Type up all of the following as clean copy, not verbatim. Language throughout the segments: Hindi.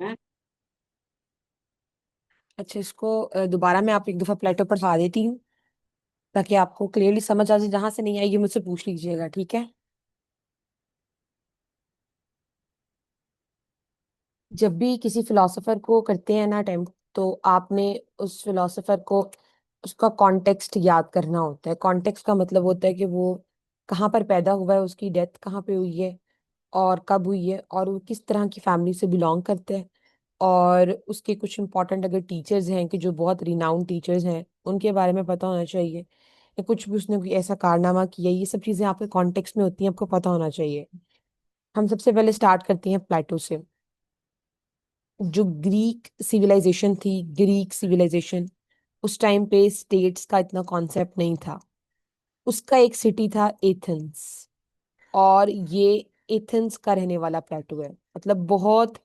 हैं? अच्छा, इसको दोबारा मैं आप एक दफा प्लेटो पढ़ा देती हूँ ताकि आपको क्लियरली समझ आ जाए। जहां से नहीं आएगी मुझसे पूछ लीजिएगा, ठीक है? जब भी किसी फिलोसोफर को करते हैं ना अटेम्प्ट, तो आपने उस फिलोसोफर को उसका कॉन्टेक्स्ट याद करना होता है। कॉन्टेक्स्ट का मतलब होता है कि वो कहाँ पर पैदा हुआ है, उसकी डेथ कहाँ पे हुई है और कब हुई है, और वो किस तरह की फैमिली से बिलोंग करते हैं, और उसके कुछ इंपॉर्टेंट अगर टीचर्स हैं कि जो बहुत रिनाउंड टीचर्स हैं उनके बारे में पता होना चाहिए, या कुछ भी उसने कोई ऐसा कारनामा किया, ये सब चीज़ें आपके कॉन्टेक्स्ट में होती हैं, आपको पता होना चाहिए। हम सबसे पहले स्टार्ट करते हैं प्लेटो से। जो ग्रीक सिविलाइजेशन थी, ग्रीक सिविलाइजेशन, उस टाइम पे स्टेट्स का इतना कॉन्सेप्ट नहीं था। उसका एक सिटी था एथेंस, और ये एथेंस का रहने वाला प्लेटो है। मतलब बहुत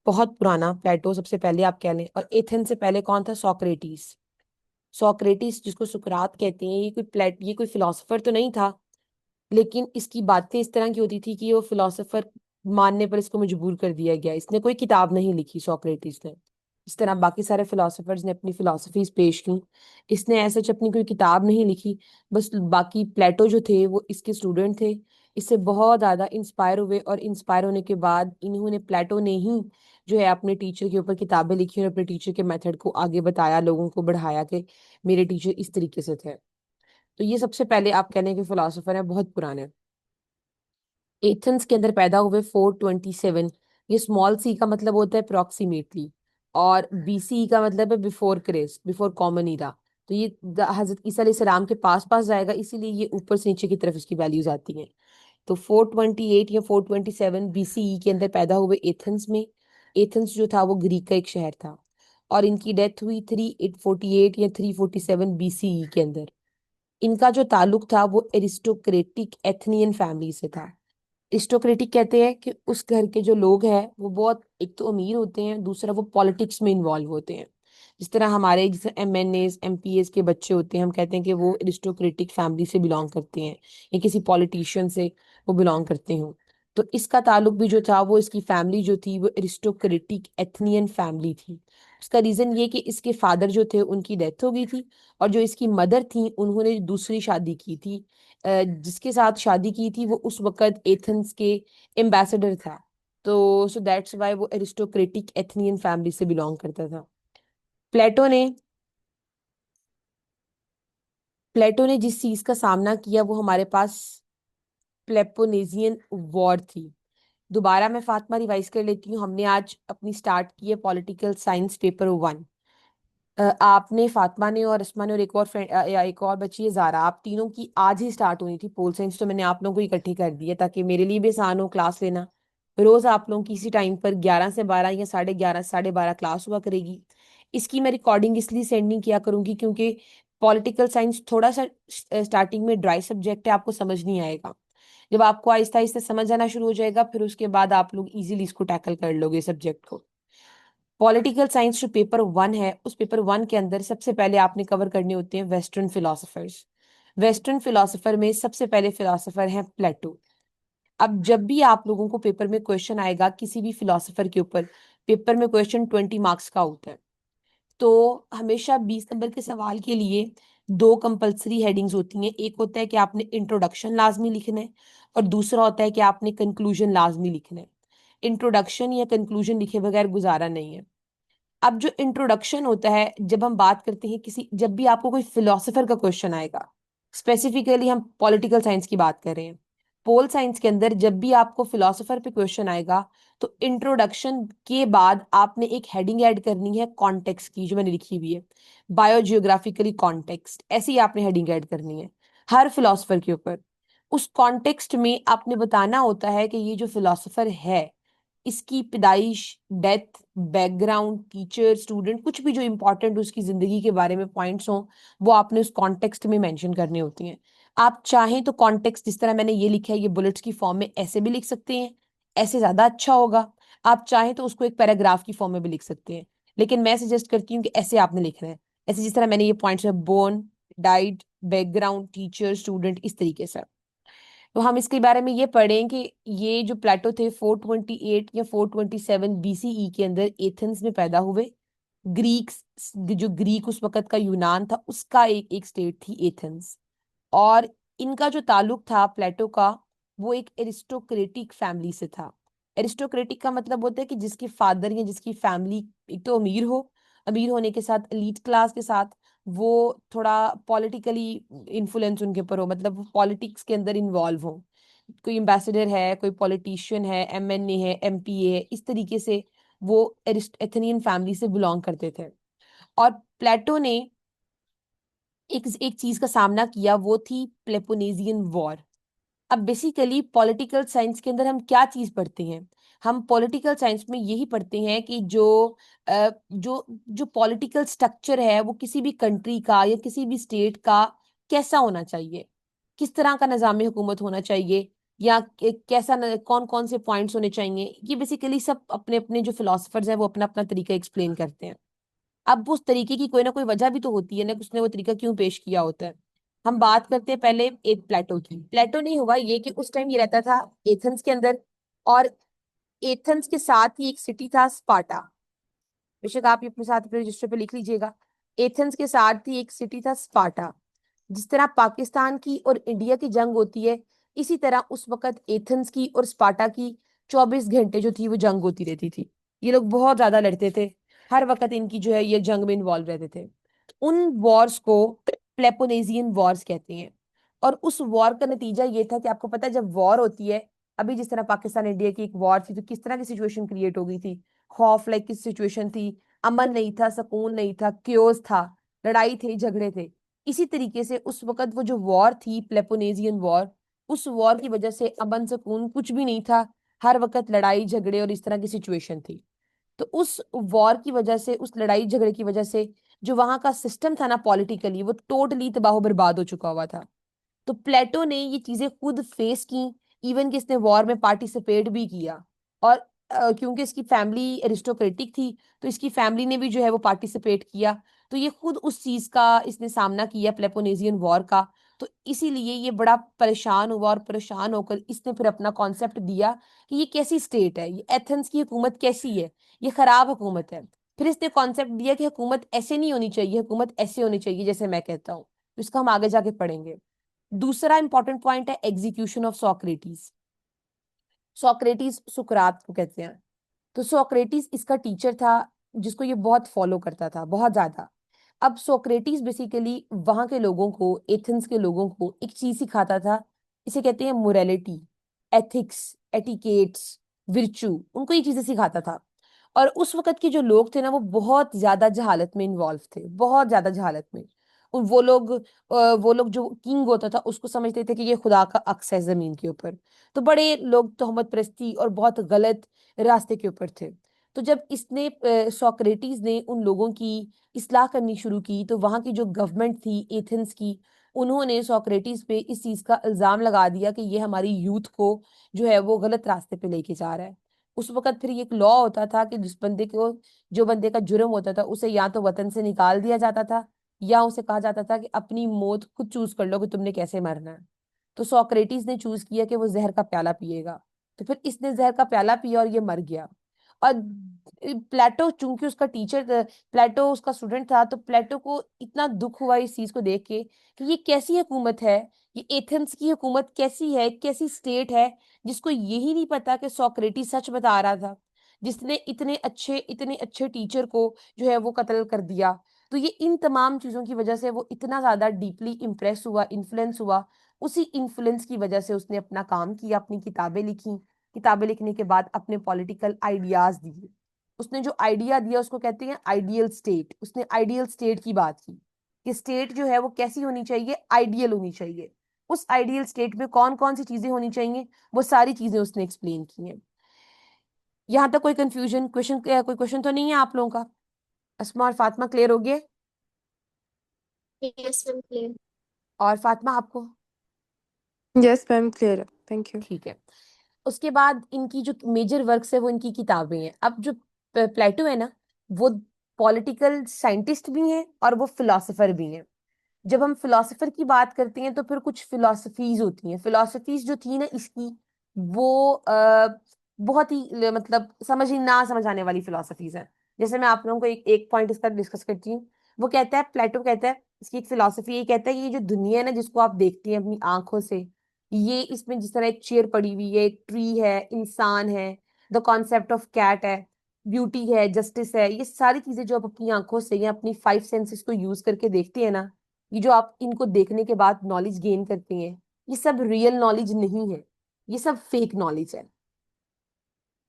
बहुत पुराना प्लेटो सबसे पहले आप कह लें। और एथेंस से पहले कौन था? सोक्रेटिस। सोक्रेटिस जिसको सुकरात कहते हैं, ये कोई फिलोसोफर तो नहीं था, लेकिन इसकी बातें इस तरह की होती थी कि वो फिलोसोफर मानने पर इसको मजबूर कर दिया गया। इसने कोई किताब नहीं लिखी सोक्रेटिस ने, इस तरह बाकी सारे फिलोसोफर्स ने अपनी फिलोसफीज पेश की। इसने ऐसे अपनी कोई किताब नहीं लिखी। बस बाकी प्लेटो जो थे वो इसके स्टूडेंट थे, इससे बहुत ज़्यादा इंस्पायर हुए, और इंस्पायर होने के बाद इन्होंने, प्लेटो ने ही जो है अपने टीचर के ऊपर किताबें लिखी और अपने टीचर के मेथड को आगे बताया, लोगों को बढ़ाया कि मेरे टीचर इस तरीके से थे। तो ये सबसे पहले आप कहने के फिलोसोफर हैं, बहुत पुराने। एथेंस के अंदर पैदा हुए 427। ये स्मॉल सी का मतलब होता है अप्रोक्सीमेटली, और बीसी का मतलब है before Christ, before common era. तो ये हजरत ईसा अलैहिस्सलाम के पास पास जाएगा, इसीलिए ये ऊपर से नीचे की तरफ इसकी वैल्यूज आती हैं। तो 428 या 427 बीसीई के अंदर पैदा हुए एथेंस में। एथेंस जो था वो ग्रीक का एक शहर था, और इनकी डेथ हुई 348 या 347 बीसीई के अंदर। इनका जो ताल्लुक था वो एरिस्टोक्रेटिक एथनियन फैमिली से था। एरिस्टोक्रेटिक कहते हैं कि उस घर के जो लोग हैं वो बहुत, एक तो अमीर होते हैं, दूसरा वो पॉलिटिक्स में इन्वॉल्व होते हैं। जिस तरह हमारे जैसे एमएनएस एमपीएस के बच्चे होते हैं, हम कहते हैं कि वो एरिस्टोक्रेटिक फैमिली से बिलोंग करते हैं, या किसी पॉलिटिशियन से वो बिलोंग करते हो। तो इसका ताल्लुक भी जो था, वो इसकी फैमिली जो थी वो एरिस्टोक्रेटिक एथनियन फैमिली थी। उसका रीजन ये कि इसके फादर जो थे उनकी डेथ हो गई थी, और जो इसकी मदर थी उन्होंने दूसरी शादी की थी। जिसके साथ शादी की थी वो उस वक्त एथेंस के एम्बेसडर था। तो सो दैट्स वाई वो एरिस्टोक्रेटिक एथनियन फैमिली से बिलोंग करता था। प्लेटो ने प्लेटो ने जिस चीज का सामना किया वो हमारे पास प्लेपोनेजियन वॉर थी। दोबारा मैं फातिमा रिवाइज कर लेती हूँ। हमने आज अपनी स्टार्ट की है पॉलिटिकल साइंस पेपर 1। आपने, फातिमा ने और अस्मा ने और एक और फ्रेंड या एक और बच्ची है ज़ारा, आप तीनों की आज ही स्टार्ट हुई थी पोल साइंस। तो मैंने आप लोगों को इकट्ठी कर दी है ताकि मेरे लिए भी आसान हो क्लास लेना। रोज आप लोगों की इसी टाइम पर 11 से 12 या 11:30 से 12:30 क्लास हुआ करेगी। इसकी मैं रिकॉर्डिंग इसलिए सेंड नहीं किया करूंगी क्योंकि पॉलिटिकल साइंस थोड़ा सा स्टार्टिंग में ड्राई सब्जेक्ट है, आपको समझ नहीं आएगा। जब आपको आहिस्ता आहिस्ता समझ आना शुरू हो जाएगा, फिर उसके बाद आप लोग इजीली इसको टैकल कर लोगे सब्जेक्ट को। पॉलिटिकल साइंस जो पेपर 1 है, उस पेपर 1 के अंदर सबसे पहले आपने कवर करने होते हैं वेस्टर्न फिलोसफर्स। वेस्टर्न फिलोसफर में सबसे पहले फिलोसफर हैं प्लेटो। अब जब भी आप लोगों को पेपर में क्वेश्चन आएगा किसी भी फिलोसफर के ऊपर, पेपर में क्वेश्चन 20 मार्क्स का होता है, तो हमेशा 20 नंबर के सवाल के लिए दो कंपलसरी हेडिंग्स होती हैं। एक होता है कि आपने इंट्रोडक्शन लाजमी लिखना है, और दूसरा होता है कि आपने कंक्लूजन लाजमी लिखना है। इंट्रोडक्शन या कंक्लूजन लिखे बगैर गुजारा नहीं है। अब जो इंट्रोडक्शन होता है, जब हम बात करते हैं किसी, जब भी आपको कोई फिलोसोफर का क्वेश्चन आएगा, स्पेसिफिकली हम पॉलिटिकल साइंस की बात कर रहे हैं, पोल साइंस के अंदर जब भी आपको फिलोसोफर पे क्वेश्चन आएगा, तो इंट्रोडक्शन के बाद आपने एक हेडिंग ऐड करनी है कॉन्टेक्स्ट की, जो मैंने लिखी हुई है, बायोजियोग्राफिकली कॉन्टेक्स्ट, ऐसी ही आपने हेडिंग ऐड करनी है हर फिलोसोफर के ऊपर। उस कॉन्टेक्स्ट में आपने बताना होता है कि ये जो फिलोसोफर है, इसकी पैदाइश, डेथ, बैकग्राउंड, टीचर, स्टूडेंट, कुछ भी जो इंपॉर्टेंट उसकी जिंदगी के बारे में पॉइंट्स हों, वो आपने उस कॉन्टेक्स्ट में मेंशन करने होती हैं। आप चाहें तो कॉन्टेक्स्ट जिस तरह मैंने ये लिखा है, ये बुलेट्स की फॉर्म में ऐसे भी लिख सकते हैं, ऐसे ज्यादा अच्छा होगा। आप चाहें तो उसको एक पैराग्राफ की फॉर्म में भी लिख सकते हैं, लेकिन मैं सजेस्ट करती हूँ कि ऐसे आपने लिखना है, ऐसे जिस तरह मैंने ये पॉइंट्स है, born, died, background, teacher, student, इस तरीके से। तो हम इसके बारे में ये पढ़ें कि ये जो प्लेटो थे 428 या 427 बीसीई के अंदर एथेंस में पैदा हुए। ग्रीक, जो ग्रीक उस वक्त का यूनान था, उसका एक स्टेट थी एथेंस। और इनका जो ताल्लुक था प्लेटो का, वो एक एरिस्टोक्रेटिक फैमिली से था। एरिस्टोक्रेटिक का मतलब होता है कि जिसके फादर या जिसकी फैमिली एक तो अमीर हो, अमीर होने के साथ एलीट क्लास के साथ वो थोड़ा पॉलिटिकली इन्फ्लुएंस उनके ऊपर हो, मतलब वो पॉलिटिक्स के अंदर इन्वॉल्व हो। कोई एम्बेसडर है, कोई पॉलिटिशियन है, एमएनए है, एमपीए है, इस तरीके से वो एथेनियन फैमिली से बिलोंग करते थे। और प्लेटो ने एक एक चीज का सामना किया, वो थी पेलोपोनेसियन वॉर। अब बेसिकली पॉलिटिकल साइंस के अंदर हम क्या चीज पढ़ते हैं? हम पॉलिटिकल साइंस में यही पढ़ते हैं कि जो जो पॉलिटिकल स्ट्रक्चर है वो किसी भी कंट्री का या किसी भी स्टेट का कैसा होना चाहिए, किस तरह का निज़ाम हुकूमत होना चाहिए, या कैसा कौन कौन से पॉइंट्स होने चाहिए। ये बेसिकली सब अपने अपने जो फिलोसफर्स हैं वो अपना अपना तरीका एक्सप्लेन करते हैं। अब उस तरीके की कोई ना कोई वजह भी तो होती है ना, कि उसने वो तरीका क्यों पेश किया होता है। हम बात करते हैं पहले एक प्लेटो की। प्लेटो नहीं हुआ ये कि उस टाइम ये रहता था एथेंस के अंदर, और एथेंस के साथ ही एक सिटी था स्पार्टा। बेशक आप ये अपने साथ अपने रजिस्टर पे लिख लीजिएगा। एथेंस के साथ ही एक सिटी था स्पार्टा। जिस तरह पाकिस्तान की और इंडिया की जंग होती है, इसी तरह उस वक्त एथेंस की और स्पार्टा की 24 घंटे जो थी वो जंग होती रहती थी। ये लोग बहुत ज्यादा लड़ते थे, हर वक्त इनकी जो है ये जंग में इन्वॉल्व रहते थे। उन वॉर्स को प्लेपोनेसियन वॉर्स कहते हैं। और उस वॉर का नतीजा ये था कि आपको पता है जब वॉर होती है, अभी जिस तरह पाकिस्तान इंडिया की एक वॉर थी तो किस तरह की सिचुएशन क्रिएट हो गई थी, खौफ लाइक की सिचुएशन थी, अमन नहीं था, सुकून नहीं था, क्योस था, लड़ाई थे, झगड़े थे। इसी तरीके से उस वक्त वो जो वॉर थी पेलोपोनेसियन वॉर, उस वॉर की वजह से अमन सुकून कुछ भी नहीं था, हर वक्त लड़ाई झगड़े और इस तरह की सिचुएशन थी। तो उस वॉर की वजह से, उस लड़ाई झगड़े की वजह से जो वहां का सिस्टम था ना पॉलिटिकली, वो टोटली तबाह बर्बाद हो चुका हुआ था। तो प्लेटो ने ये चीजें खुद फेस की, इवन कि इसने वॉर में पार्टिसिपेट भी किया। और क्योंकि इसकी फैमिली एरिस्टोक्रेटिक थी, तो इसकी फैमिली ने भी जो है वो पार्टिसिपेट किया। तो ये खुद उस चीज का इसने सामना किया, पेलोपोनेसियन वॉर का। तो इसीलिए ये बड़ा परेशान हुआ, और परेशान होकर इसने फिर अपना कॉन्सेप्ट दिया कि ये कैसी स्टेट है, ये एथेंस की हुकूमत कैसी है, ये खराब हुकूमत है। फिर इसने कॉन्सेप्ट दिया कि हुकूमत ऐसे नहीं होनी चाहिए, हुकूमत ऐसे होनी चाहिए जैसे मैं कहता हूँ। तो इसका हम आगे जाके पढ़ेंगे। दूसरा इंपॉर्टेंट पॉइंट है एग्जीक्यूशन ऑफ सोक्रेटिस। सोक्रेटिस सुकरात को कहते हैं। तो सोक्रेटिस इसका टीचर था, जिसको ये बहुत फॉलो करता था, बहुत ज्यादा। अब सोक्रेटिस बेसिकली वहां के लोगों को, एथेंस के लोगों को एक चीज सिखाता था, इसे कहते हैं मोरालिटी, एथिक्स, एटिकेट्स, विर्चू, उनको ये चीजें सिखाता था। और उस वक्त के जो लोग थे ना वो बहुत ज्यादा जहालत में इन्वॉल्व थे, बहुत ज्यादा जहालत में। वो लोग जो किंग होता था उसको समझते थे कि ये खुदा का अक्स है जमीन के ऊपर। तो बड़े लोग तोहमत परस्ती और बहुत गलत रास्ते के ऊपर थे। तो जब इसने सोक्रेटिस ने उन लोगों की इस्लाह करनी शुरू की, तो वहां की जो गवर्नमेंट थी एथेंस की, उन्होंने सोक्रेटिस पे इस चीज का इल्जाम लगा दिया कि ये हमारी यूथ को जो है वो गलत रास्ते पे लेके जा रहा है। उस वक्त फिर ये एक लॉ होता था कि जिस बंदे को, जो बंदे का जुर्म होता था, उसे या तो वतन से निकाल दिया जाता था, या उसे कहा जाता था कि अपनी मौत खुद चूज कर लो कि तुमने कैसे मरना है। तो सोक्रेटिस ने चूज किया कि वो जहर का प्याला पिएगा। तो फिर इसने जहर का प्याला पिया और ये मर गया। और प्लेटो चूंकि उसका टीचर, प्लेटो उसका स्टूडेंट था, तो प्लेटो को इतना दुख हुआ इस चीज को देख के कि ये कैसी हुकूमत है, ये एथेंस की हुकूमत कैसी है, कैसी स्टेट है, जिसको यही नहीं पता कि सोक्रेटिस सच बता रहा था, जिसने इतने अच्छे टीचर को जो है वो कत्ल कर दिया। तो ये इन तमाम चीजों की वजह से वो इतना ज्यादा डीपली इम्प्रेस हुआ, इन्फ्लुएंस हुआ। उसी इन्फ्लुएंस की वजह से उसने अपना काम किया, अपनी किताबें लिखी। किताबें लिखने के बाद अपने पॉलिटिकल आइडियाज दिए। उसने जो आइडिया दिया उसको कहते हैं आइडियल स्टेट। उसने आइडियल स्टेट की बात की कि स्टेट जो है वो कैसी होनी चाहिए, आइडियल होनी चाहिए। उस आइडियल स्टेट में कौन कौन सी चीजें होनी चाहिए, वो सारी चीजें उसने एक्सप्लेन की हैं। यहाँ तक कोई कंफ्यूजन, कोई क्वेश्चन तो नहीं है आप लोगों का? अस्मा और फातिमा क्लियर हो गए? Yes ma'am clear. और फातिमा आपको? यस मैम क्लियर है, थैंक यू। ठीक है। उसके बाद इनकी जो मेजर वर्क्स है वो इनकी किताबें हैं। अब जो प्लेटो है ना, वो पॉलिटिकल साइंटिस्ट भी हैं और वो फिलोसोफर भी हैं। जब हम फिलोसोफर की बात करते हैं तो फिर कुछ फिलोसफीज होती हैं। फिलोसफीज जो थी ना इसकी, वो बहुत ही मतलब समझ ही ना समझ आने वाली फिलोसफीज है। जैसे मैं आप लोगों को एक एक पॉइंट इसका डिस्कस करती हूँ। वो कहता है, प्लेटो कहता है, इसकी एक फिलोसफी ये कहता है कि ये जो दुनिया है ना जिसको आप देखती हैं अपनी आंखों से, ये इसमें जिस तरह एक चेयर पड़ी हुई है, एक ट्री है, इंसान है, द कॉन्सेप्ट ऑफ कैट है, ब्यूटी है, जस्टिस है, ये सारी चीजें जो आप अपनी आंखों से या अपनी फाइव सेंसेस को यूज करके देखते हैं ना, ये जो आप इनको देखने के बाद नॉलेज गेन करते हैं, ये सब रियल नॉलेज नहीं है, ये सब फेक नॉलेज है।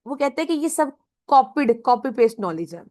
वो कहते हैं कि ये सब कॉपी पेस्ट नॉलेज है।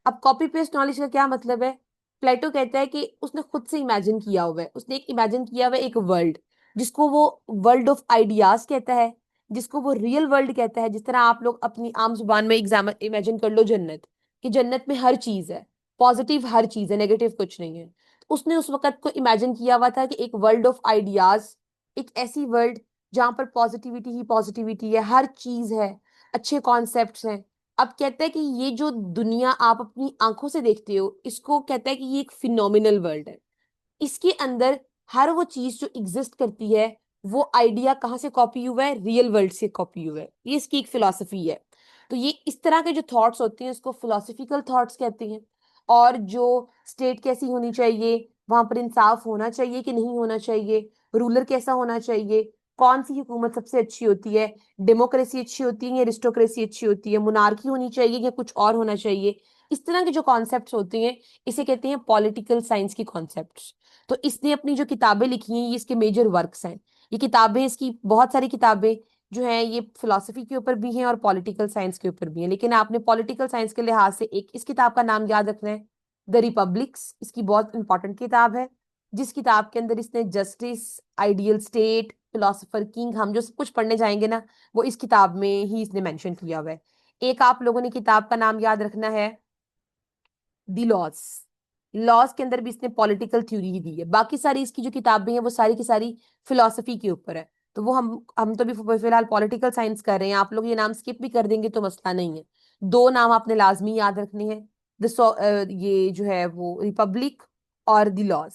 अब कॉपी पेस्ट नॉलेज का क्या मतलब है? प्लेटो कहता है कि उसने खुद से इमेजिन किया हुआ है, उसने एक इमेजिन किया हुआ है एक वर्ल्ड, जिसको वो वर्ल्ड ऑफ आइडियाज कहता है, जिसको वो रियल वर्ल्ड कहता है। जिस तरह आप लोग अपनी आम जुबान में एग्जाम इमेजिन कर लो जन्नत, कि जन्नत में हर चीज है, पॉजिटिव हर चीज है, नेगेटिव कुछ नहीं है। तो उसने उस वक्त को इमेजिन किया हुआ था कि एक वर्ल्ड ऑफ आइडियाज, एक ऐसी वर्ल्ड जहां पर पॉजिटिविटी ही पॉजिटिविटी है, हर चीज है, अच्छे कॉन्सेप्ट्स हैं। अब कहता है कि ये जो दुनिया आप अपनी आंखों से देखते हो, इसको कहता है कि ये एक फिनोमिनल वर्ल्ड है। इसके अंदर हर वो चीज जो एग्जिस्ट करती है, वो आइडिया कहाँ से कॉपी हुआ है? रियल वर्ल्ड से कॉपी हुआ है। ये इसकी एक फिलॉसफी है। तो ये इस तरह के जो थॉट्स होते हैं इसको फिलोसफिकल थॉट्स कहते हैं। और जो स्टेट कैसी होनी चाहिए, वहां पर इंसाफ होना चाहिए कि नहीं होना चाहिए, रूलर कैसा होना चाहिए, कौन सी हुकूमत सबसे अच्छी होती है, डेमोक्रेसी अच्छी होती है या एरिस्टोक्रेसी अच्छी होती है, मोनार्की होनी चाहिए या कुछ और होना चाहिए, इस तरह के जो कॉन्सेप्ट्स होते हैं, इसे कहते हैं पॉलिटिकल साइंस की कॉन्सेप्ट्स। तो इसने अपनी जो किताबें लिखी हैं, ये इसके मेजर वर्क्स हैं। ये किताबें, इसकी बहुत सारी किताबें जो हैं, ये फिलोसफी के ऊपर भी हैं और पॉलिटिकल साइंस के ऊपर भी हैं। लेकिन आपने पॉलिटिकल साइंस के लिहाज से एक इस किताब का नाम याद रखना है, द रिपब्लिक्स। इसकी बहुत इंपॉर्टेंट किताब है, जिस किताब के अंदर इसने justice, ideal state, philosopher king, हम जो सब कुछ पढ़ने जाएंगे ना, वो इस किताब में ही इसने मेंशन किया हुआ है। एक आप लोगों ने किताब का नाम याद रखना है, दी लॉज। लॉज के अंदर भी इसने पॉलिटिकल थ्योरी ही दी है। बाकी सारी इसकी जो किताबें हैं वो सारी की सारी फिलोसफी के ऊपर है। तो वो हम तो भी फिलहाल पॉलिटिकल साइंस कर रहे हैं, आप लोग ये नाम स्किप भी कर देंगे तो मसला नहीं है। दो नाम आपने लाजमी याद रखने हैं, ये जो है वो रिपब्लिक और द लॉज।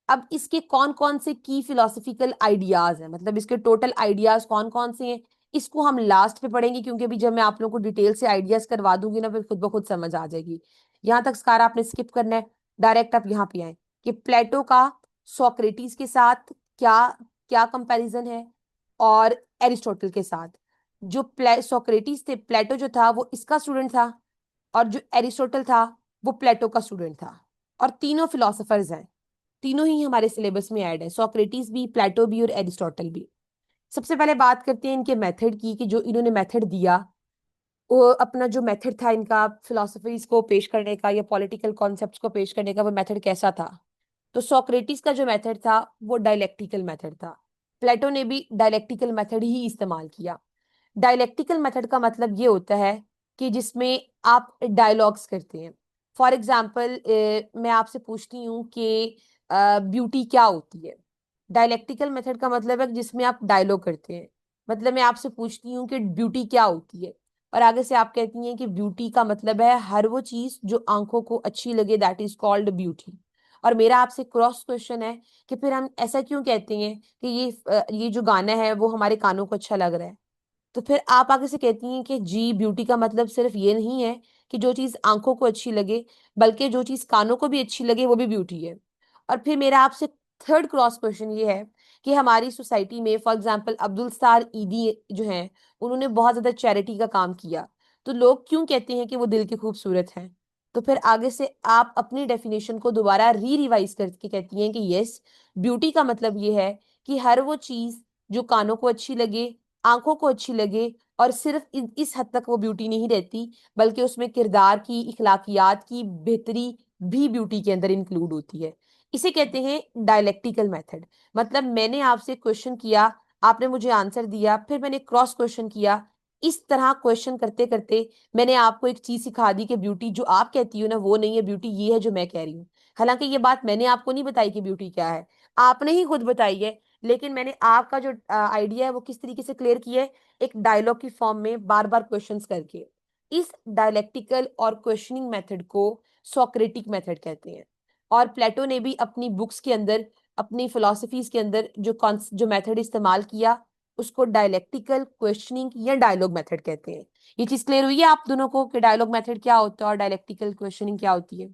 अब इसके कौन कौन से की फिलोसफिकल आइडियाज हैं, मतलब इसके टोटल आइडियाज कौन कौन से हैं, इसको हम लास्ट पे पढ़ेंगे, क्योंकि अभी जब मैं आप लोगों को डिटेल से आइडियाज करवा दूंगी ना, फिर खुद ब खुद समझ आ जाएगी। यहाँ तक सारा आपने स्किप करना है, डायरेक्ट आप यहाँ पे आए कि प्लेटो का सोक्रेटिस के साथ क्या क्या कंपैरिजन है, और एरिस्टोटल के साथ। जो सोक्रेटिस थे, प्लेटो जो था वो इसका स्टूडेंट था, और जो एरिस्टोटल था वो प्लेटो का स्टूडेंट था। और तीनों फिलोसोफर्स हैं, तीनों ही हमारे सिलेबस में ऐड है, सोक्रेटिस भी, प्लेटो भी और एरिस्टोटल भी। सबसे पहले बात करते हैं इनके मेथड की, कि जो इन्होंने मेथड दिया, वो अपना जो मेथड था इनका फिलोसफीज को पेश करने का या पॉलिटिकल कॉन्सेप्ट्स को पेश करने का, वो मेथड कैसा था? तो सोक्रेटिस का जो मेथड था वो डायलेक्टिकल मेथड था। प्लेटो ने भी डायलेक्टिकल मेथड ही इस्तेमाल किया। डायलेक्टिकल मेथड का मतलब ये होता है कि जिसमें आप डायलॉग्स करते हैं। फॉर एग्जाम्पल, मैं आपसे पूछती हूँ कि ब्यूटी क्या होती है। डायलेक्टिकल मेथड का मतलब है जिसमें आप डायलॉग करते हैं। मतलब मैं आपसे पूछती हूँ कि ब्यूटी क्या होती है, और आगे से आप कहती हैं कि ब्यूटी का मतलब है हर वो चीज जो आंखों को अच्छी लगे, दैट इज कॉल्ड ब्यूटी। और मेरा आपसे क्रॉस क्वेश्चन है कि फिर हम ऐसा क्यों कहते हैं कि ये जो गाना है वो हमारे कानों को अच्छा लग रहा है? तो फिर आप आगे से कहती हैं कि जी, ब्यूटी का मतलब सिर्फ ये नहीं है कि जो चीज आंखों को अच्छी लगे, बल्कि जो चीज कानों को भी अच्छी लगे वो भी ब्यूटी है। और फिर मेरा आपसे थर्ड क्रॉस क्वेश्चन ये है कि हमारी सोसाइटी में फॉर एग्जांपल अब्दुल सत्तार ईदी जो हैं, उन्होंने बहुत ज्यादा चैरिटी का काम किया, तो लोग क्यों कहते हैं कि वो दिल के खूबसूरत हैं? तो फिर आगे से आप अपनी डेफिनेशन को दोबारा रिवाइज करके कहती हैं कि यस, ब्यूटी का मतलब ये है कि हर वो चीज जो कानों को अच्छी लगे, आंखों को अच्छी लगे, और सिर्फ इस हद तक वो ब्यूटी नहीं रहती, बल्कि उसमें किरदार की, इखलाकियात की बेहतरी भी ब्यूटी के अंदर इंक्लूड होती है। इसे कहते हैं डायलेक्टिकल मेथड। मतलब मैंने आपसे क्वेश्चन किया, आपने मुझे आंसर दिया, फिर मैंने क्रॉस क्वेश्चन किया। इस तरह क्वेश्चन करते करते मैंने आपको एक चीज सिखा दी कि ब्यूटी जो आप कहती हो ना वो नहीं है, ब्यूटी ये है जो मैं कह रही हूँ। हालांकि ये बात मैंने आपको नहीं बताई कि ब्यूटी क्या है, आपने ही खुद बताई है। लेकिन मैंने आपका जो आइडिया है वो किस तरीके से क्लियर किया है? एक डायलॉग की फॉर्म में बार बार क्वेश्चंस करके। इस डायलेक्टिकल और क्वेश्चनिंग मेथड को सोक्रेटिक मेथड कहते हैं। और प्लेटो ने भी अपनी बुक्स के अंदर, अपनी फिलोसफीज के अंदर जो मेथड इस्तेमाल किया उसको डायलेक्टिकल क्वेश्चनिंग या डायलॉग मेथड कहते हैं। ये चीज क्लियर हुई है आप दोनों को कि डायलॉग मेथड क्या होता है और डायलेक्टिकल क्वेश्चनिंग क्या होती है?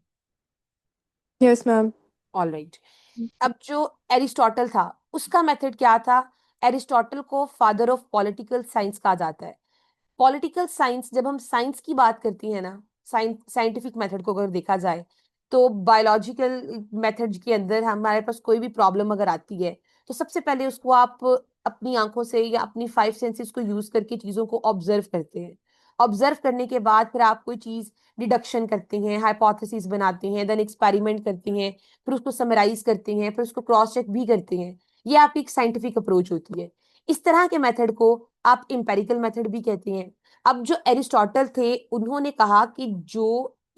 Yes, ma'am. All right. अब जो एरिस्टोटल था उसका मेथड क्या था? एरिस्टोटल को फादर ऑफ पॉलिटिकल साइंस कहा जाता है। पॉलिटिकल साइंस, जब हम साइंस की बात करती है ना, साइंटिफिक मेथड को अगर देखा जाए तो बायोलॉजिकल मेथड के अंदर हमारे पास कोई भी प्रॉब्लम अगर आती है तो सबसे पहले उसको आप अपनी आंखों से या अपनी फाइव सेंसेस को यूज करके चीजों को ऑब्जर्व करते हैं। ऑब्जर्व करने के बाद फिर आप कोई चीज डिडक्शन करते हैं, हाइपोथेसिस बनाते हैं, देन एक्सपेरिमेंट करते हैं, फिर उसको समराइज करते हैं, फिर उसको क्रॉस चेक भी करते हैं। ये आपकी एक साइंटिफिक अप्रोच होती है। इस तरह के मेथड को आप इंपेरिकल मेथड भी कहते हैं। अब जो एरिस्टोटल थे उन्होंने कहा कि जो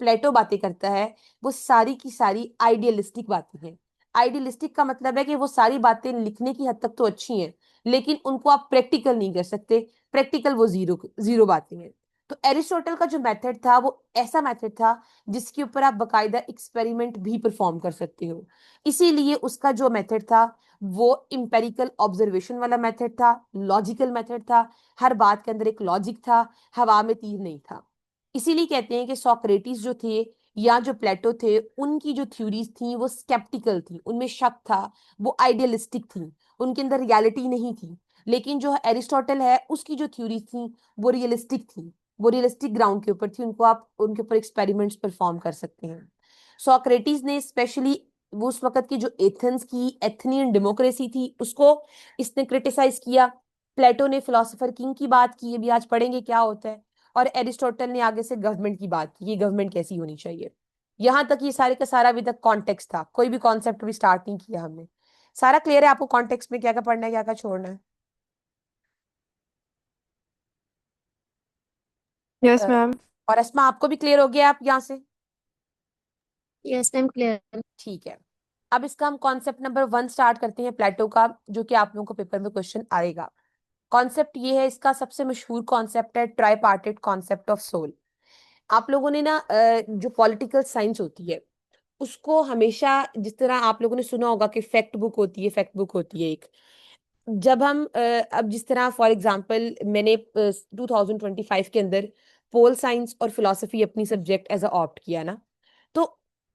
प्लेटो बातें करता है वो सारी की सारी आइडियलिस्टिक बातें हैं। आइडियलिस्टिक का मतलब है कि वो सारी बातें लिखने की हद तक तो अच्छी हैं लेकिन उनको आप प्रैक्टिकल नहीं कर सकते। प्रैक्टिकल वो जीरो जीरो बातें हैं। तो एरिस्टोटल का जो मेथड था वो ऐसा मेथड था जिसके ऊपर आप बकायदा एक्सपेरिमेंट भी परफॉर्म कर सकते हो। इसीलिए उसका जो मेथड था वो इंपेरिकल ऑब्जर्वेशन वाला मेथड था, लॉजिकल मेथड था। हर बात के अंदर एक लॉजिक था, हवा में तीर नहीं था। इसीलिए कहते हैं कि सोक्रेटिस जो थे या जो प्लेटो थे उनकी जो थ्योरीज थी वो स्केप्टिकल थी, उनमें शक था, वो आइडियलिस्टिक थी, उनके अंदर रियलिटी नहीं थी। लेकिन जो एरिस्टोटल है उसकी जो थ्योरीज थी वो रियलिस्टिक थी, वो रियलिस्टिक ग्राउंड के ऊपर थी, उनको आप उनके ऊपर एक्सपेरिमेंट्स परफॉर्म कर सकते हैं। सोक्रेटिस ने स्पेशली वो उस वक्त की जो एथेंस की एथनियन डेमोक्रेसी थी उसको इसने क्रिटिसाइज किया। प्लेटो ने फिलोसोफर किंग की बात की, अभी आज पढ़ेंगे क्या होता है। और एरिस्टोटल ने आगे से गवर्नमेंट की बात की, ये गवर्नमेंट कैसी होनी चाहिए। यहां तक ये सारे का सारा अभी तक कॉन्टेक्स्ट था, कोई भी कॉन्सेप्ट भी स्टार्ट नहीं किया हमने। सारा क्लियर है आपको कॉन्टेक्स्ट में क्या क्या पढ़ना है क्या क्या छोड़ना है? Yes, अ, ma'am. और अस्मा आपको भी क्लियर हो गया आप यहाँ से? Yes ma'am clear. ठीक है। अब इसका हम कॉन्सेप्ट नंबर 1 स्टार्ट करते हैं प्लेटो का, जो कि आप लोगों को पेपर में क्वेश्चन आएगा। कॉन्सेप्ट ये है, इसका सबसे मशहूर कॉन्सेप्ट है ट्राईपार्टेट कॉन्सेप्ट ऑफ सोल। आप लोगों ने ना जो पॉलिटिकल साइंस होती है उसको हमेशा, जिस तरह आप लोगों ने सुना होगा कि फैक्ट बुक होती है, फैक्ट बुक होती है एक। जब हम अब जिस तरह फॉर एग्जांपल मैंने 2025 के अंदर पोल साइंस और फिलोसफी अपनी सब्जेक्ट एज अ ऑप्ट किया ना, तो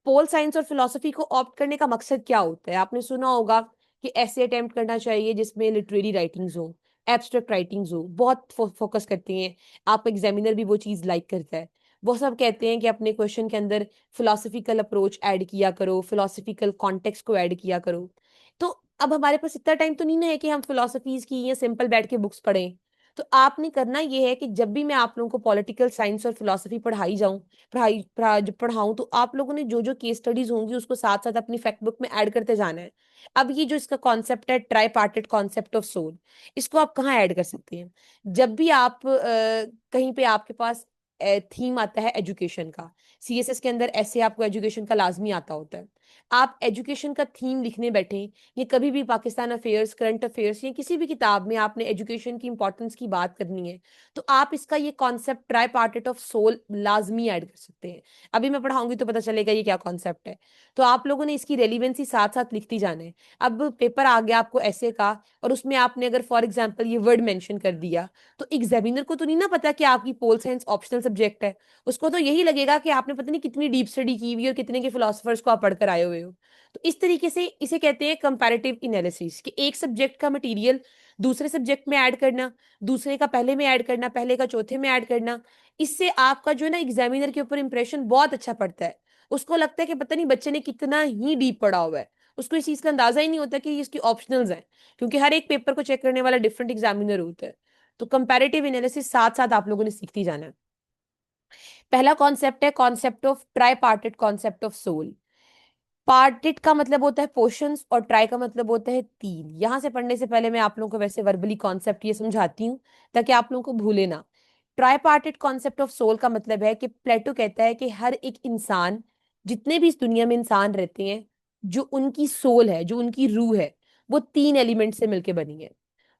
पोल साइंस और फिलोसफी को ऑप्ट करने का मकसद क्या होता है? आपने सुना होगा कि ऐसे अटेम्प्ट करना चाहिए जिसमें लिटरेरी राइटिंग्स हो, एब्स्ट्रैक्ट राइटिंग्स हो, बहुत फोकस करते हैं। आप एग्जामिनर भी वो चीज लाइक करता है। वो सब कहते हैं कि अपने क्वेश्चन के अंदर फिलोसफिकल अप्रोच ऐड किया करो, फिलोसफिकल कॉन्टेक्स्ट को ऐड किया करो। तो अब हमारे पास इतना टाइम तो नहीं ना है कि हम फिलोसफीज की या सिंपल बैठ के बुक्स पढ़ें। तो आपने करना ये है कि जब भी मैं आप लोगों को पॉलिटिकल साइंस और फिलोसफी जब पढ़ाऊं तो आप लोगों ने जो जो केस स्टडीज होंगी उसको साथ साथ अपनी फैक्ट बुक में ऐड करते जाना है। अब ये जो इसका कॉन्सेप्ट है tripartite concept of soul, इसको आप कहाँ ऐड कर सकते हैं? जब भी आप कहीं पे आपके पास थीम आता है एजुकेशन का, सीएसएस के अंदर ऐसे आपको एजुकेशन का लाजमी आता होता है। आप एजुकेशन का थीम लिखने बैठे, ये कभी भी पाकिस्तान अफेयर्स, करंट अफेयर्स या किसी भी किताब में आपने एजुकेशन की इंपॉर्टेंस की बात करनी है तो आप इसका ये कॉन्सेप्ट ट्राई पार्टेट ऑफ सोल लाजमी ऐड कर सकते हैं। अभी मैं पढ़ाऊंगी तो पता चलेगा ये क्या कॉन्सेप्ट है। तो आप लोगों ने इसकी रेलिवेंसी साथ साथ लिखती जाना है। अब पेपर आ गया आपको ऐसे का, और उसमें आपने अगर फॉर एग्जाम्पल ये वर्ड मेंशन कर दिया तो एग्जामिनर को तो नहीं ना पता कि आपकी पोल साइंस ऑप्शनल सब्जेक्ट है। उसको तो यही लगेगा कि आपने पता नहीं कितनी डीप स्टडी की हुई और कितने के फिलोसफर्स को आप पढ़कर आए हुए हो। तो इस तरीके से इसे कहते हैं कंपैरेटिव एनालिसिस, कि एक सब्जेक्ट का मटेरियल दूसरे सब्जेक्ट में ऐड करना, दूसरे का पहले में ऐड करना, पहले का चौथे में ऐड करना। इससे आपका जो है ना एग्जामिनर के ऊपर इंप्रेशन बहुत अच्छा पड़ता है। उसको लगता है कि पता नहीं बच्चे ने कितना ही डीप पढ़ा हुआ है। उसको इस चीज का अंदाजा ही नहीं होता कि ये इसकी ऑप्शनल्स हैं, क्योंकि हर एक पेपर को चेक करने वाला डिफरेंट एग्जामिनर होता है। तो कंपैरेटिव एनालिसिस साथ साथ आप लोगों ने सीखती जाना है। पहला कॉन्सेप्ट है concept of tripartite concept of soul. Partite का मतलब होता है पोर्शंस और ट्राई का मतलब होता है तीन। यहां से पढ़ने से पहले मैं आप लोगों को वैसे वर्बली कॉन्सेप्ट ये समझाती हूँ ताकि आप लोगों को भूले ना। Tripartite concept of soul का मतलब है कि प्लेटो कहता है कि हर एक इंसान, जितने भी इस दुनिया में इंसान रहते हैं, जो उनकी सोल है, जो उनकी रूह है, वो तीन एलिमेंट से मिलकर बनी है।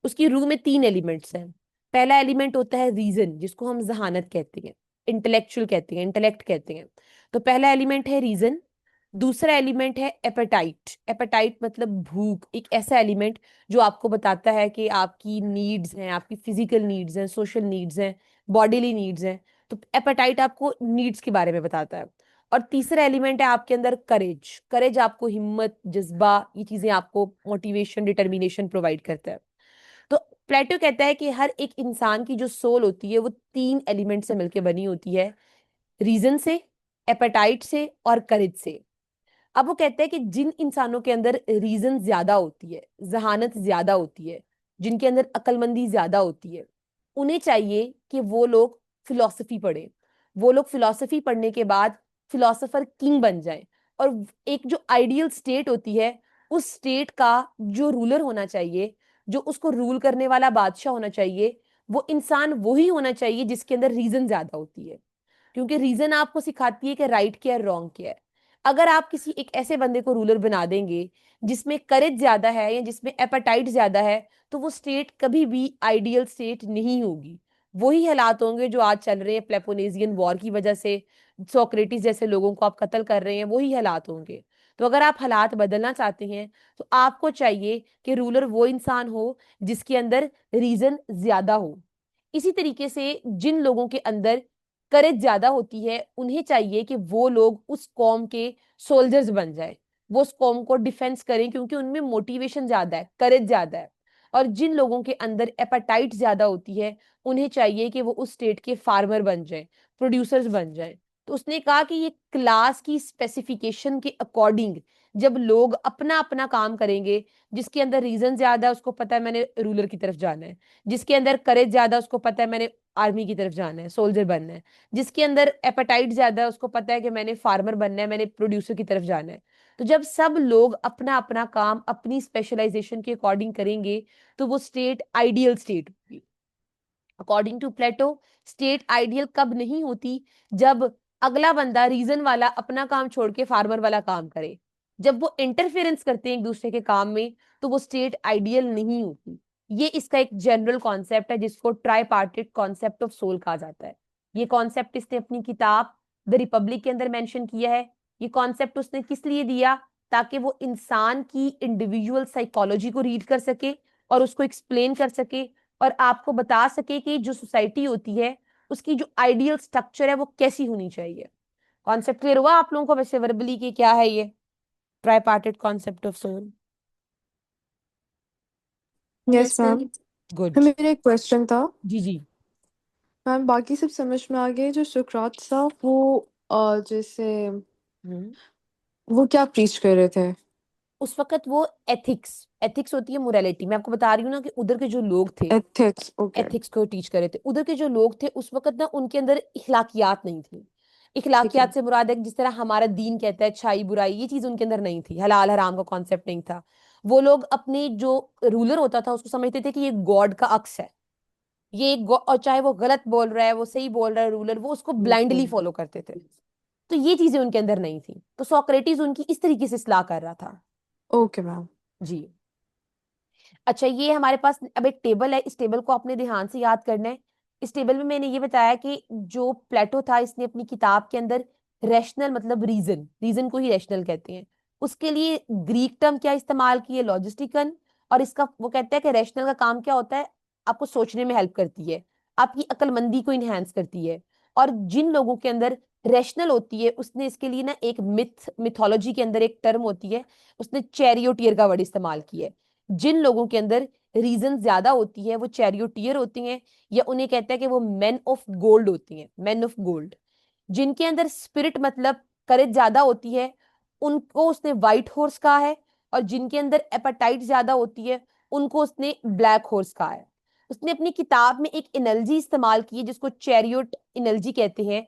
उसकी रूह में तीन एलिमेंट्स हैं। पहला एलिमेंट होता है रीजन, जिसको हम जहानत कहते हैं, इंटेलेक्चुअल कहते हैं, इंटेलेक्ट कहते हैं। तो पहला एलिमेंट है रीजन। दूसरा एलिमेंट है एपेटाइट। एपेटाइट मतलब भूख, एक ऐसा एलिमेंट जो आपको बताता है कि आपकी नीड्स हैं, आपकी फिजिकल नीड्स हैं, सोशल नीड्स हैं, बॉडीली नीड्स हैं। तो एपेटाइट आपको नीड्स के बारे में बताता है। और तीसरा एलिमेंट है आपके अंदर करेज। करेज आपको हिम्मत, जज्बा, ये चीजें आपको मोटिवेशन, डिटर्मिनेशन प्रोवाइड करता है। तो प्लेटो कहता है कि हर एक इंसान की जो सोल होती है वो 3 एलिमेंट से मिलकर बनी होती है, रीजन से, एपेटाइट से और करेज से। अब वो कहते हैं कि जिन इंसानों के अंदर रीजन ज्यादा होती है, जहानत ज्यादा होती है, जिनके अंदर अक्लमंदी ज्यादा होती है, उन्हें चाहिए कि वो लोग फिलॉसफी पढ़े। वो लोग फिलॉसफी पढ़ने के बाद फिलॉसफर किंग बन जाए। और एक जो आइडियल स्टेट होती है, उस स्टेट का जो रूलर होना चाहिए, जो उसको रूल करने वाला बादशाह होना चाहिए, वो इंसान वही होना चाहिए जिसके अंदर रीजन ज्यादा होती है। क्योंकि रीजन आपको सिखाती है कि राइट क्या है, रॉन्ग क्या है। अगर आप किसी एक ऐसे बंदे को रूलर बना देंगे जिसमें करेज ज्यादा है या जिसमें एपेटाइट ज्यादा है, तो वो स्टेट कभी भी आइडियल स्टेट नहीं होगी। वही हालात होंगे जो आज चल रहे हैं पेलोपोनेसियन वॉर की वजह से। सोक्रेटिस जैसे लोगों को आप कत्ल कर रहे हैं, वही हालात होंगे। तो अगर आप हालात बदलना चाहते हैं तो आपको चाहिए कि रूलर वो इंसान हो जिसके अंदर रीजन ज्यादा हो। इसी तरीके से जिन लोगों के अंदर करेज ज्यादा होती है, उन्हें चाहिए कि वो लोग उस कौम के सोल्जर्स बन जाए, वो उस कौम को डिफेंस करें, क्योंकि उनमें मोटिवेशन ज्यादा है, करेज ज्यादा है। और जिन लोगों के अंदर एपेटाइट ज्यादा होती है, उन्हें चाहिए कि वो उस स्टेट के फार्मर बन जाए, प्रोड्यूसर्स बन जाए। तो उसने कहा कि ये क्लास की स्पेसिफिकेशन के अकॉर्डिंग जब लोग अपना अपना काम करेंगे, जिसके अंदर रीजन ज्यादा है उसको पता है मैंने रूलर की तरफ जाना है, जिसके अंदर करेज ज्यादा है उसको पता है मैंने आर्मी की तरफ जाना है, सोल्जर बनना है, जिसके अंदर एपेटाइट ज्यादा है उसको पता है कि मैंने फार्मर बनना है, मैंने प्रोड्यूसर की तरफ जाना है। तो जब सब लोग अपना अपना काम अपनी स्पेशलाइजेशन के अकॉर्डिंग करेंगे, तो वो स्टेट आइडियल स्टेट होगी। According to Plato, state ideal कब नहीं होती? जब अगला बंदा रीजन वाला अपना काम छोड़ के फार्मर वाला काम करे। जब वो इंटरफेरेंस करते हैं एक दूसरे के काम में, तो वो स्टेट आइडियल नहीं होती। ये इसका एक जनरल कॉन्सेप्ट है जिसको ट्राईपार्टिट कॉन्सेप्ट ऑफ सोल कहा जाता है। ये कॉन्सेप्ट इसने अपनी किताब द रिपब्लिक के अंदर मेंशन किया है। ये कॉन्सेप्ट उसने किस लिए दिया? ताकि वो इंसान की इंडिविजुअल साइकोलॉजी को रीड कर सके और उसको एक्सप्लेन कर सके और आपको बता सके कि जो सोसाइटी होती है उसकी जो आइडियल स्ट्रक्चर है वो कैसी होनी चाहिए। कॉन्सेप्ट क्लियर हुआ आप लोगों को वैसे वर्बली कि क्या है ये tripartite concept of soul? Yes yes ma'am. Ma'am. Good. मेरा एक क्वेश्चन था जी जी। मैम, बाकी सब समझ में आ गए। जो सुकरात था वो जैसे हम्म। वो क्या प्रीच कर रहे थे? उस वक्त वो एथिक्स, एथिक्स होती है मोरालिटी। मैं आपको बता रही हूँ ना कि उधर के जो लोग थे एथिक्स, ओके। एथिक्स को टीच कर रहे थे। उधर के जो लोग थे उस वक्त ना उनके अंदर इखलाकियात नहीं थी। ठीक है। इखलाकियात से मुराद है कि जिस तरह हमारा दीन कहता है अच्छाई बुराई, ये चीज उनके अंदर नहीं थी। हलाल हराम का कॉन्सेप्ट नहीं था। वो लोग अपने जो रूलर होता था उसको समझते थे कि ये गॉड का अक्स है, ये एक और चाहे वो गलत बोल रहा है वो सही बोल रहा है रूलर, वो उसको ब्लाइंडली फॉलो करते थे। तो ये चीजें उनके अंदर नहीं थी। तो सोक्रेटिस उनकी इस तरीके से इस्लाह कर रहा था। Okay ma'am. जी। अच्छा, ये हमारे पास अब एक टेबल है, इस टेबल को आपने ध्यान से याद करना है। इस टेबल में मैंने ये बताया कि जो प्लेटो था इसने अपनी किताब के अंदर रैशनल मतलब रीजन, रीजन को ही रैशनल कहते हैं, उसके लिए ग्रीक टर्म क्या इस्तेमाल की है? लॉजिस्टिकन। और इसका वो कहता है कि रैशनल का काम क्या होता है? आपको सोचने में हेल्प करती है, आपकी अक्लमंदी को इनहेंस करती है। और जिन लोगों के अंदर रैशनल होती है उसने इसके लिए ना एक मिथोलॉजी के अंदर एक टर्म होती है, उसने चैरियोटियर का वर्ड इस्तेमाल किया है। जिन लोगों के अंदर रीजन ज्यादा होती है वो चैरियोटियर होती हैं, या उन्हें कहते हैं कि वो मैन ऑफ गोल्ड होती हैं, मैन ऑफ गोल्ड। जिनके अंदर स्पिरिट मतलब करेज ज्यादा होती है उनको उसने व्हाइट हॉर्स कहा है। और जिनके अंदर एपेटाइट ज्यादा होती है उनको उसने ब्लैक हॉर्स कहा है। उसने अपनी किताब में एक एनर्जी इस्तेमाल की है जिसको चैरियोट एनर्जी कहते हैं।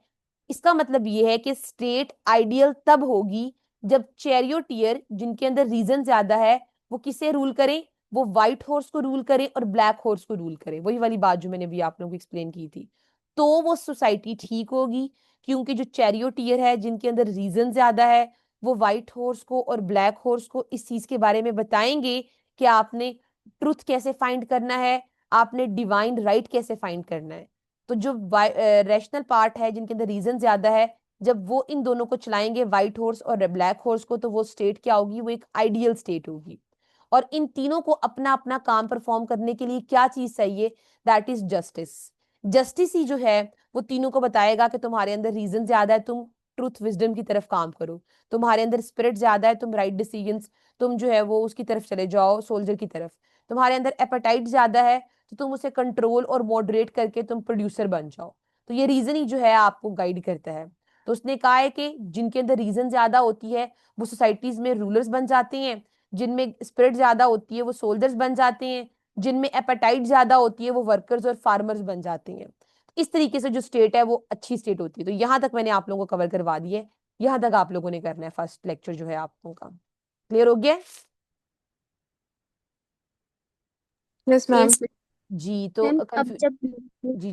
इसका मतलब ये है कि स्टेट आइडियल तब होगी जब चैरियोटियर जिनके अंदर रीजन ज्यादा है वो किसे रूल करें? वो व्हाइट हॉर्स को रूल करे और ब्लैक हॉर्स को रूल करे। वही वाली बात जो मैंने अभी आप लोगों को एक्सप्लेन की थी। तो वो सोसाइटी ठीक होगी, क्योंकि जो चैरियोटियर है जिनके अंदर रीजन ज्यादा है वो व्हाइट हॉर्स को और ब्लैक हॉर्स को इस चीज के बारे में बताएंगे कि आपने ट्रुथ कैसे फाइंड करना है, आपने डिवाइन राइट कैसे फाइंड करना है। तो जो रैशनल पार्ट है जिनके अंदर रीजन ज्यादा है जब वो इन दोनों को चलाएंगे, व्हाइट हॉर्स और ब्लैक हॉर्स को, तो वो स्टेट क्या होगी, वो एक आइडियल स्टेट होगी। और इन तीनों को अपना अपना काम परफॉर्म करने के लिए क्या चीज चाहिए, दैट इज जस्टिस। जस्टिस ही जो है वो तीनों को बताएगा कि तुम्हारे अंदर रीजन ज्यादा है, तुम ट्रूथ विजडम की तरफ काम करो, तुम्हारे अंदर स्पिरिट ज्यादा है, तुम राइट डिसीजंस, तुम जो है वो उसकी तरफ चले जाओ, सोल्जर की तरफ, तुम्हारे अंदर एपेटाइट ज्यादा है तो तुम उसे कंट्रोल और मॉडरेट करके तुम प्रोड्यूसर बन जाओ। तो ये रीजन ही जो है आपको गाइड करता है। तो उसने कहा है कि जिनके अंदर रीजन ज्यादा होती है वो सोसाइटीज में रूलर्स बन जाते हैं, जिनमें स्पिरिट ज्यादा होती है वो सोल्जर्स बन जाते हैं, जिनमें एपेटाइट ज्यादा होती है वो वर्कर्स और फार्मर्स बन जाते हैं। इस तरीके से जो स्टेट है वो अच्छी स्टेट होती है। तो यहाँ तक मैंने आप लोगों को कवर करवा दी है, यहाँ तक आप लोगों ने करना है, फर्स्ट लेक्चर जो है आप लोगों का क्लियर हो गया? Yes ma'am. यस जी तो मैम। अब कंफ्यू जब जी जी